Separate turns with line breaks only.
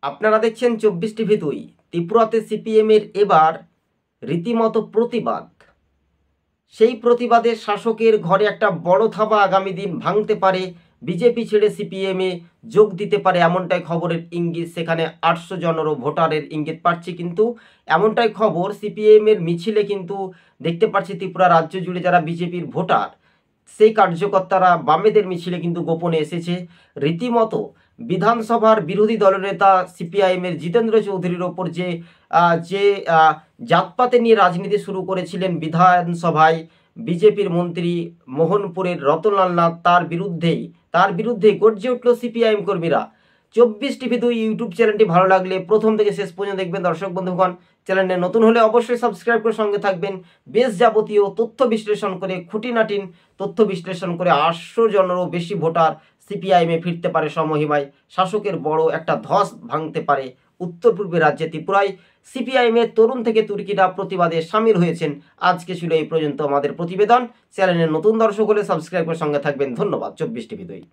আপনারা দেখছেন 24 টিভি 2। ত্রিপুরাতে সিপিএমের এবার রীতিমতো প্রতিবাদ। সেই প্রতিবাদে শাসকের ঘরে একটা বড় থাবা আগামী দিন ভাঙতে পারে। বিজেপি ছেড়ে সিপিএমে যোগ দিতে পারে এমনটাই খবরের ইঙ্গিত। সেখানে 800 জনেরও ভোটারের ইঙ্গিত পাচ্ছি, কিন্তু এমনটাই খবর সিপিএমের মিছিলে কিন্তু দেখতে পাচ্ছি ত্রিপুরা রাজ্য জুড়ে যারা বিজেপির ভোটার সেই কার্যকর্তারা বামেদের মিছিলে কিন্তু গোপনে এসেছে। রীতিমতো বিধানসভার বিরোধী দলনেতা সিপিআইএমের জিতেন্দ্র চৌধুরীর ওপর যে জাতপাতে নিয়ে রাজনীতি শুরু করেছিলেন বিধানসভায় বিজেপির মন্ত্রী মোহনপুরের রতনলাল নাথ, তার বিরুদ্ধেই গর্জে উঠল সিপিআইএম কর্মীরা। 24 টিভি 2 ইউটিউব চ্যানেলটি ভালো লাগলে প্রথম থেকে শেষ পর্যন্ত দেখবেন। দর্শক বন্ধুগণ, চ্যানেলে নতুন হলে অবশ্যই সাবস্ক্রাইব করে সঙ্গে থাকবেন। বেশ যাবতীয় তথ্য বিশ্লেষণ করে, খুঁটিনাটি তথ্য বিশ্লেষণ করে 800 জনেরও বেশি ভোটার সিপিআইএমে ফিরতে পারে সমহিমায়। শাসকের বড় একটা ধস ভাঙতে পারে উত্তর পূর্বে রাজ্যে ত্রিপুরায়। সিপিআইএমের তরুণ থেকে তুর্কিরা প্রতিবাদে সামিল হয়েছেন। আজকে ছিল এই পর্যন্ত আমাদের প্রতিবেদন। চ্যানেলের নতুন দর্শক হলে সাবস্ক্রাইব করে সঙ্গে থাকবেন। ধন্যবাদ। 24 টিভি 2।